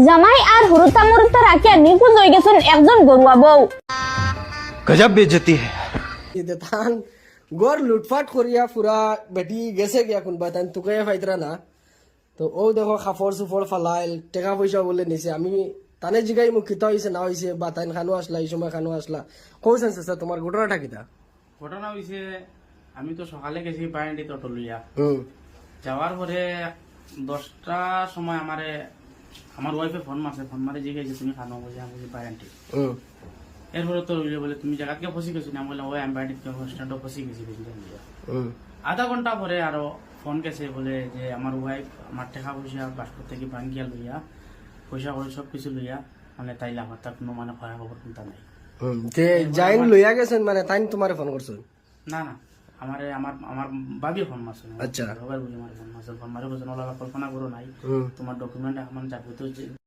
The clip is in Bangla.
জামাই আর হুরুতা মুরুতা রাখিয়া নিখোঁজ হয়ে গেছেন একজন গরুয়া বউ। गजब बेइज्जती है। তান গড় লুটফাট করিয়া পুরা বেটি গেছে গিয়া কোনবা তান তোকে ফাইতরা না তো ও দেখো খাফর সুফর ফালাইল টাকা পয়সা বলে নিছে আমি তানে জিগাই মুখ খিতা হয়েছে না হয়েছে বা তাই খানো আসলা এই সময় খানো আসলা কৌছেন স্যার তোমার ঘটনাটা কিতা? ঘটনা হয়েছে আমি তো সকালে গেছি বায়ান্ডি অটো লইয়া হুম যাওয়ার পরে 10টার সময় আমার ওয়াইফে ফোন মারে জিজ্ঞাসা তুমি খানো বলছি আমি বলছি বায়ান্ডি। হুম এরপরে তো বলে তুমি জায়গাকে ফসি গেছি না বললাম ওই আমি বায়ান্ডি স্ট্যান্ডে ফসি গেছি হুম আধা ঘন্টা পরে আরো ফোন গেছে বলে যে আমার ওয়াইফ আমার টাকা পয়সা পাসপোর্ট থেকে বাঙ্গিয়া লইয়া পয়সা করে সবকিছু লইয়া মানে তাইলে আমার তার কোনো মানে খরা খবর চিন্তা নাই। হুম যে যাইন লইয়া গেছেন মানে তাই তোমারে ফোন করছেন? না না আমার আমার বাবি ফোন মারছে আচ্ছা। সবাই বুঝে আমার ফোন মারছে ফোন মারে বলছেন ওলা কল্পনা করো নাই হুম তোমার ডকুমেন্ট এখন যাবতীয়